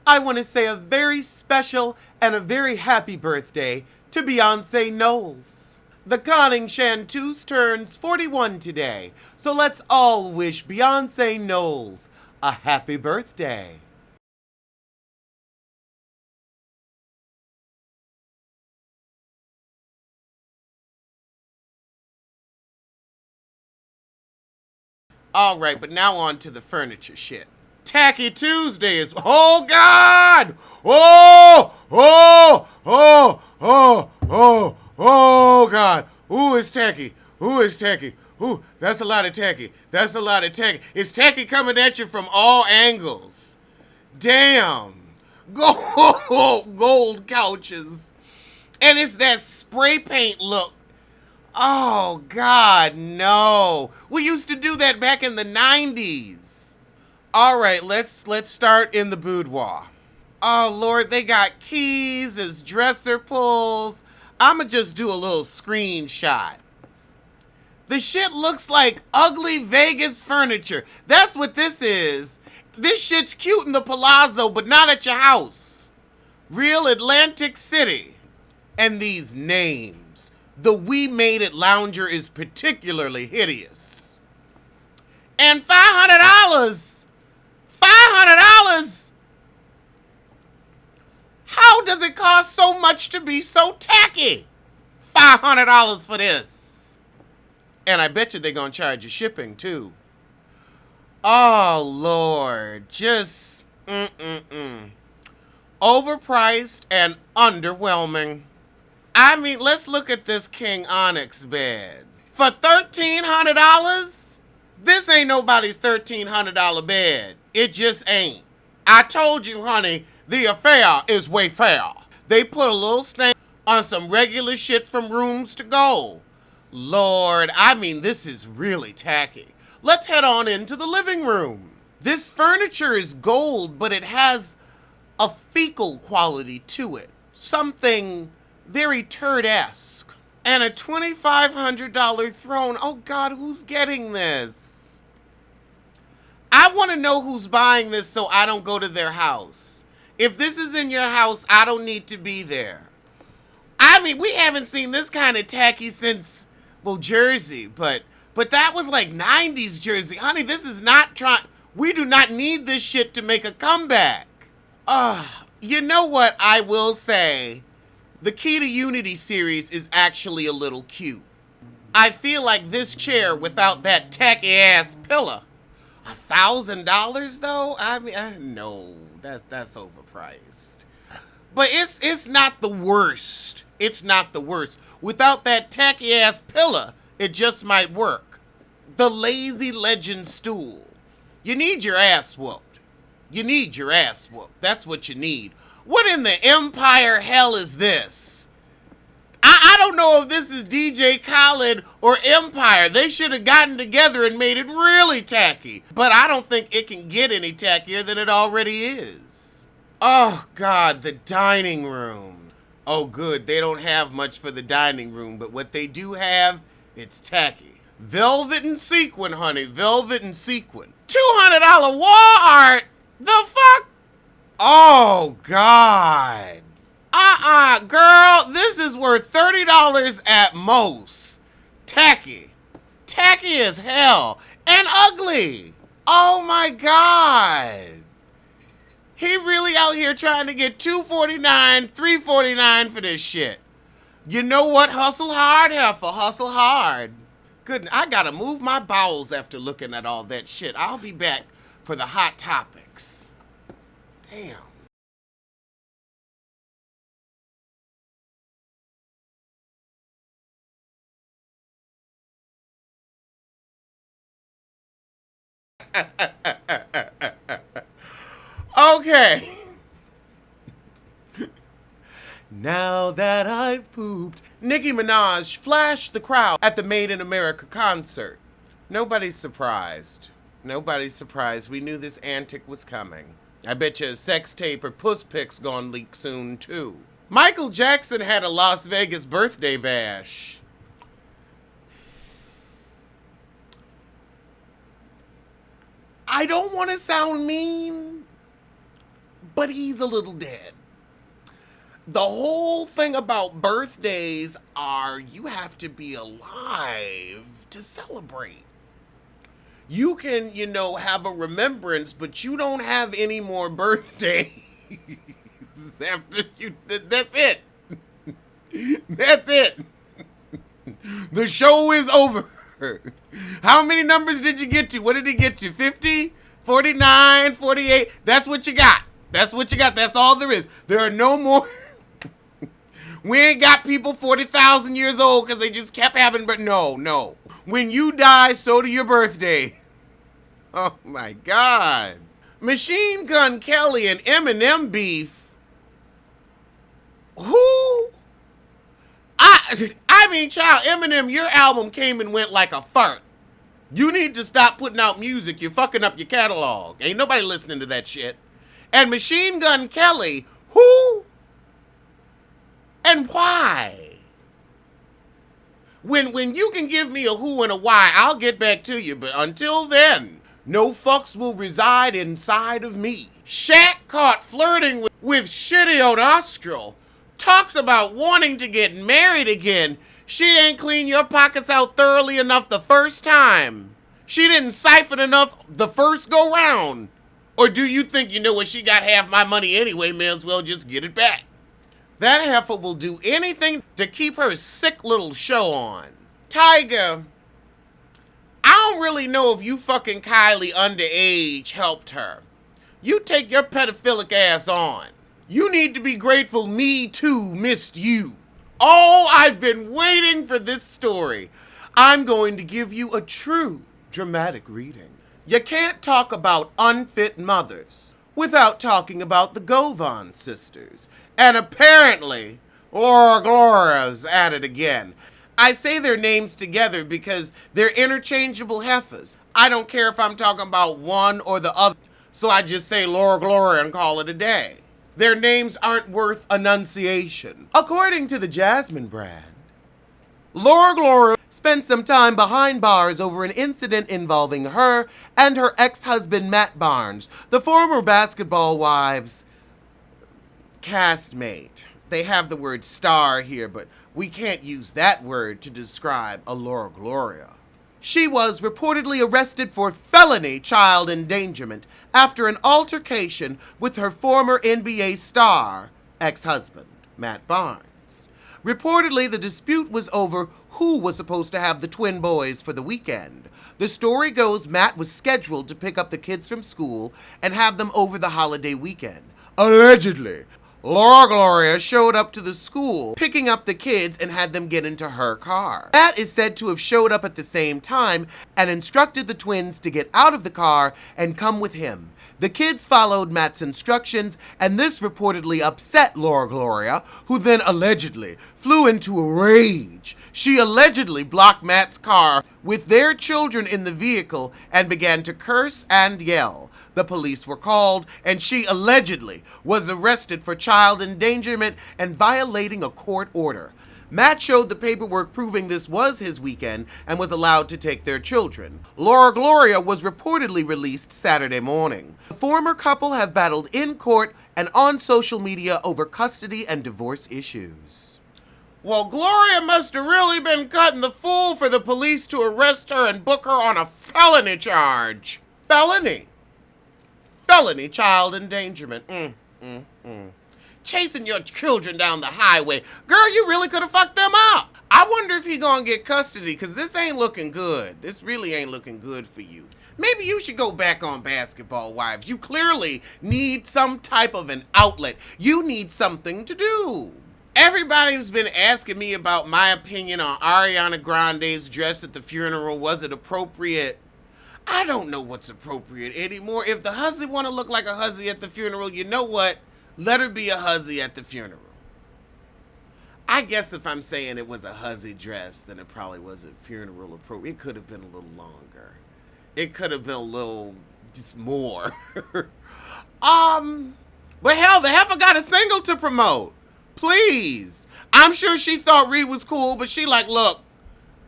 I want to say a very special and a very happy birthday to Beyonce Knowles. The Conning Chanteuse turns 41 today, so let's all wish Beyonce Knowles a happy birthday. All right, but now on to the furniture shit. Tacky Tuesday is. Oh, God! Oh, God. Ooh, it's tacky. Ooh, it's tacky. Ooh, that's a lot of tacky. That's a lot of tacky. It's tacky coming at you from all angles. Damn. Gold couches. And it's that spray paint look. Oh, God, no. We used to do that back in the 90s. All right, let's start in the boudoir. Oh, Lord, they got keys as dresser pulls. I'ma just do a little screenshot. The shit looks like ugly Vegas furniture. That's what this is. This shit's cute in the palazzo, but not at your house. Real Atlantic City. And these names. The We Made It Lounger is particularly hideous. And $500. $500? How does it cost so much to be so tacky? $500 for this. And I bet you they're going to charge you shipping too. Oh, Lord. Just, overpriced and underwhelming. I mean, let's look at this King Onyx bed. For $1,300? This ain't nobody's $1,300 bed. It just ain't. I told you, honey, the affair is way fair. They put a little stamp on some regular shit from Rooms to Go. Lord, I mean, this is really tacky. Let's head on into the living room. This furniture is gold, but it has a fecal quality to it. Something very turd-esque. And a $2,500 throne. Oh, God, who's getting this? I want to know who's buying this so I don't go to their house. If this is in your house, I don't need to be there. I mean, we haven't seen this kind of tacky since, well, Jersey, but that was like 90s Jersey. Honey, this is not we do not need this shit to make a comeback. You know what I will say? The Key to Unity series is actually a little cute. I feel like this chair without that tacky ass pillow. $1,000 though? I mean, no, that's overpriced. But it's not the worst. It's not the worst. Without that tacky ass pillow, it just might work. The Lazy Legend stool. You need your ass whooped. You need your ass whooped. That's what you need. What in the empire hell is this? I don't know if this is DJ Khaled or Empire. They should have gotten together and made it really tacky. But I don't think it can get any tackier than it already is. Oh, God, the dining room. Oh, good, they don't have much for the dining room, but what they do have, it's tacky. Velvet and sequin, honey, velvet and sequin. $200 wall art? The fuck? Oh, God. Girl, this is worth $30 at most. Tacky. Tacky as hell. And ugly. Oh, my God. He really out here trying to get $249, $349 for this shit. You know what? Hustle hard, heifer. Hustle hard. Good. I gotta move my bowels after looking at all that shit. I'll be back for the hot topics. Damn. Okay. Now that I've pooped, Nicki Minaj flashed the crowd at the Made in America concert. Nobody's surprised. Nobody's surprised. We knew this antic was coming. I bet you a sex tape or puss pic's gonna leak soon, too. Michael Jackson had a Las Vegas birthday bash. I don't want to sound mean, but he's a little dead. The whole thing about birthdays are you have to be alive to celebrate. You can, have a remembrance, but you don't have any more birthdays after you. That's it. That's it. The show is over. How many numbers did you get to? What did he get to? 50? 49? 48? That's what you got. That's what you got. That's all there is. There are no more. We ain't got people 40,000 years old because they just kept having, but no. When you die, so do your birthday. Oh my God. Machine Gun Kelly and Eminem beef. Who? I mean, child, Eminem, your album came and went like a fart. You need to stop putting out music. You're fucking up your catalog. Ain't nobody listening to that shit. And Machine Gun Kelly, who? And why? When you can give me a who and a why, I'll get back to you. But until then, no fucks will reside inside of me. Shaq caught flirting with Shitty O'Nostril. Talks about wanting to get married again. She ain't cleaned your pockets out thoroughly enough the first time. She didn't siphon enough the first go round. Or do you think you know what, she got half my money anyway, may as well just get it back. That heifer will do anything to keep her sick little show on. Tiger, I don't really know if you fucking Kylie underage helped her. You take your pedophilic ass on. You need to be grateful Me Too missed you. Oh, I've been waiting for this story. I'm going to give you a true dramatic reading. You can't talk about unfit mothers without talking about the Govan sisters. And apparently, Laura Gloria's at it again. I say their names together because they're interchangeable heifers. I don't care if I'm talking about one or the other, so I just say Laura Gloria and call it a day. Their names aren't worth enunciation. According to the Jasmine brand, Laura Gloria spent some time behind bars over an incident involving her and her ex-husband Matt Barnes, the former Basketball Wives castmate. They have the word star here, but we can't use that word to describe a Laura Gloria. She was reportedly arrested for felony child endangerment after an altercation with her former NBA star ex-husband, Matt Barnes. Reportedly, the dispute was over who was supposed to have the twin boys for the weekend. The story goes Matt was scheduled to pick up the kids from school and have them over the holiday weekend. Allegedly, Laura Gloria showed up to the school, picking up the kids and had them get into her car. Matt is said to have showed up at the same time and instructed the twins to get out of the car and come with him. The kids followed Matt's instructions, and this reportedly upset Laura Gloria, who then allegedly flew into a rage. She allegedly blocked Matt's car with their children in the vehicle and began to curse and yell. The police were called, and she allegedly was arrested for child endangerment and violating a court order. Matt showed the paperwork proving this was his weekend and was allowed to take their children. Laura Gloria was reportedly released Saturday morning. The former couple have battled in court and on social media over custody and divorce issues. Well, Gloria must have really been cutting the fool for the police to arrest her and book her on a felony charge. Felony child endangerment. Chasing your children down the highway. Girl, you really could have fucked them up. I wonder if he gonna get custody, because this ain't looking good. This really ain't looking good for you. Maybe you should go back on Basketball Wives. You clearly need some type of an outlet. You need something to do. Everybody's been asking me about my opinion on Ariana Grande's dress at the funeral. Was it appropriate? I don't know what's appropriate anymore. If the hussy want to look like a hussy at the funeral, you know what? Let her be a hussy at the funeral. I guess if I'm saying it was a hussy dress, then it probably wasn't funeral appropriate. It could have been a little longer. It could have been a little, just more. But hell, the heifer got a single to promote. Please. I'm sure she thought Reed was cool, but she like, look,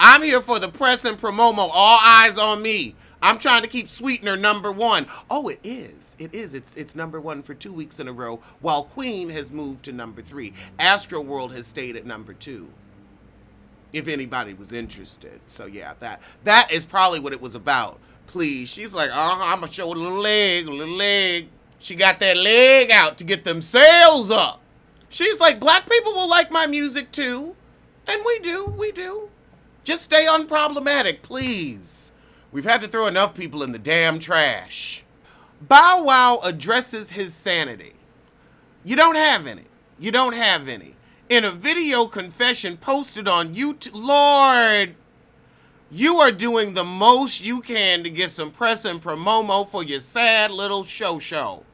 I'm here for the press and promomo. All eyes on me. I'm trying to keep Sweetener #1. Oh, it is. It is. It's #1 for 2 weeks in a row, while Queen has moved to #3. Astroworld has stayed at #2. If anybody was interested. So yeah, that is probably what it was about. Please. She's like, I'm gonna show a little leg. She got that leg out to get them sales up. She's like, black people will like my music too. And we do. Just stay unproblematic, please. We've had to throw enough people in the damn trash. Bow Wow addresses his sanity. You don't have any. In a video confession posted on YouTube, Lord, you are doing the most you can to get some press and promo for your sad little show.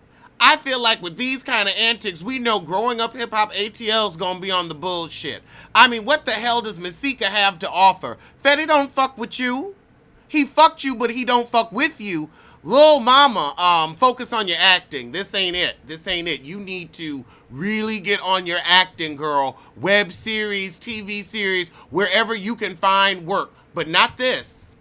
I feel like with these kind of antics, we know growing up hip-hop ATL's gonna be on the bullshit. I mean, what the hell does Masika have to offer? Fetty don't fuck with you. He fucked you, but he don't fuck with you. Lil Mama, focus on your acting. This ain't it. You need to really get on your acting, girl. Web series, TV series, wherever you can find work. But not this.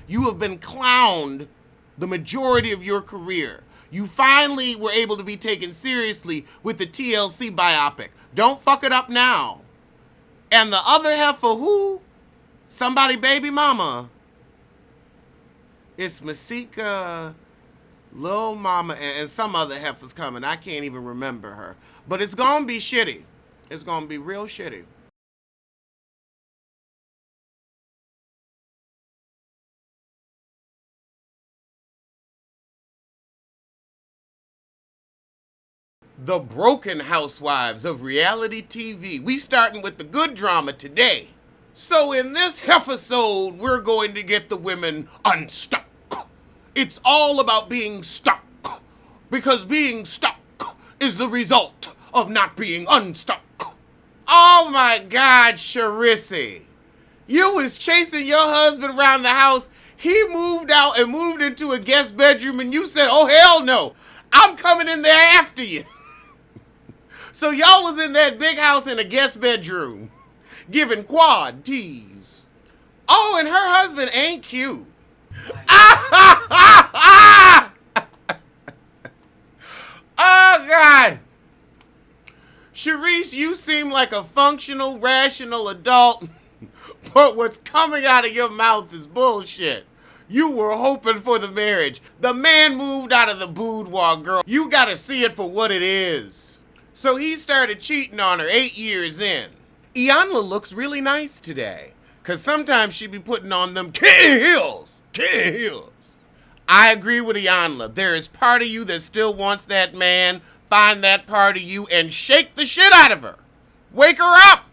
You have been clowned the majority of your career. You finally were able to be taken seriously with the TLC biopic. Don't fuck it up now. And the other heifer, who? Somebody baby mama. It's Masika, Lil Mama, and some other heifer's coming. I can't even remember her. But it's gonna be shitty. It's gonna be real shitty. The broken housewives of reality TV. We starting with the good drama today. So in this episode, we're going to get the women unstuck. It's all about being stuck. Because being stuck is the result of not being unstuck. Oh my God, Charisse. You was chasing your husband around the house. He moved out and moved into a guest bedroom and you said, oh hell no, I'm coming in there after you. So y'all was in that big house in a guest bedroom, giving quad tease. Oh, and her husband ain't cute. Oh, God. Charisse, you seem like a functional, rational adult, but what's coming out of your mouth is bullshit. You were hoping for the marriage. The man moved out of the boudoir, girl. You gotta see it for what it is. So he started cheating on her 8 years in. Iyanla looks really nice today, because sometimes she be putting on them kitten heels. I agree with Iyanla. There is part of you that still wants that man. Find that part of you and shake the shit out of her. Wake her up.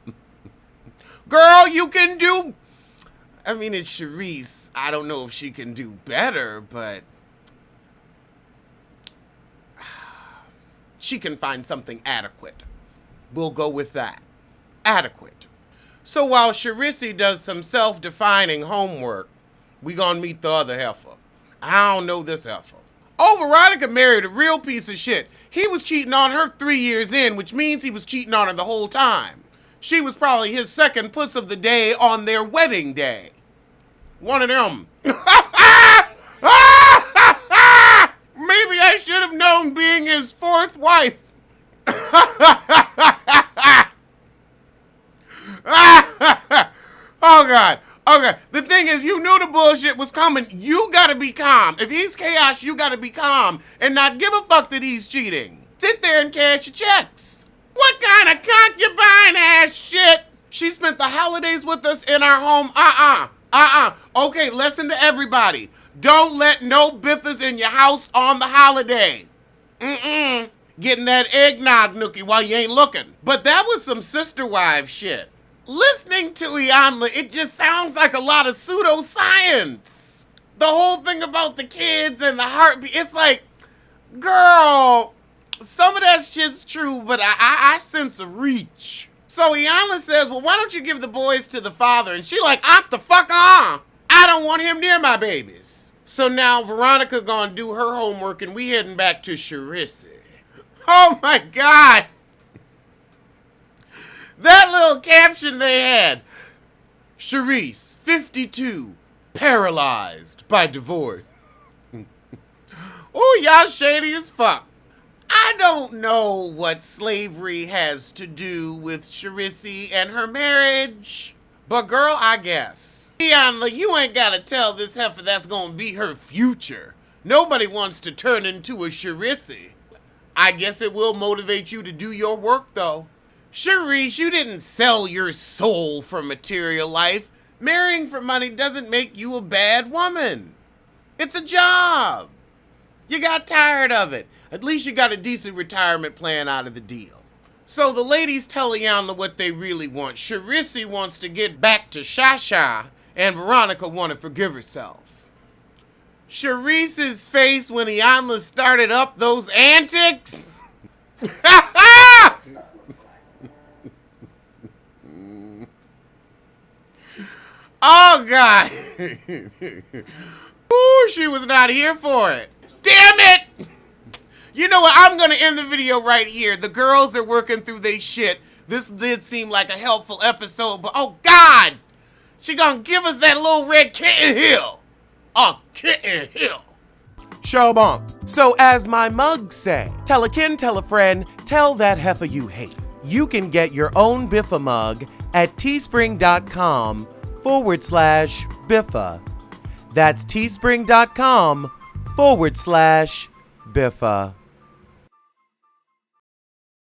Girl, you can do... I mean, it's Charisse. I don't know if she can do better, but... she can find something adequate. We'll go with that. Adequate. So while Charisse does some self-defining homework, we gonna meet the other heifer. I don't know this heifer. Oh, Veronica married a real piece of shit. He was cheating on her 3 years in, which means he was cheating on her the whole time. She was probably his second puss of the day on their wedding day. One of them. Maybe I should have known being his fourth wife. Oh, God. Okay, the thing is, you knew the bullshit was coming. You gotta be calm. If he's chaos, you gotta be calm and not give a fuck that he's cheating. Sit there and cash your checks. What kind of concubine ass shit? She spent the holidays with us in our home. Okay, listen to everybody. Don't let no biffers in your house on the holiday. Getting that eggnog nookie while you ain't looking. But that was some sister wife shit. Listening to Iyanla, it just sounds like a lot of pseudoscience. The whole thing about the kids and the heartbeat, it's like, girl, some of that shit's true, but I sense a reach. So Iyanla says, well, why don't you give the boys to the father? And she like, the fuck on. I don't want him near my babies. So now Veronica gonna do her homework and we heading back to Charisse. Oh my God. That little caption they had, Charisse, 52, paralyzed by divorce. Oh, y'all shady as fuck. I don't know what slavery has to do with Charisse and her marriage, but girl, I guess. Iyanla, you ain't gotta tell this heifer that's gonna be her future. Nobody wants to turn into a Charisse. I guess it will motivate you to do your work, though. Charisse, you didn't sell your soul for material life. Marrying for money doesn't make you a bad woman. It's a job. You got tired of it. At least you got a decent retirement plan out of the deal. So the ladies tell Iyanla what they really want. Charisse wants to get back to Shasha, and Veronica want to forgive herself. Charisse's face when Iyanla started up those antics. Oh, God. Ooh, she was not here for it. Damn it! You know what? I'm going to end the video right here. The girls are working through their shit. This did seem like a helpful episode, but oh, God! She gonna give us that little red kitten hill. A kitten hill. Show bump. So as my mugs say, tell a kin, tell a friend, tell that heifer you hate. You can get your own Biffa mug at teespring.com/Biffa. That's teespring.com/Biffa.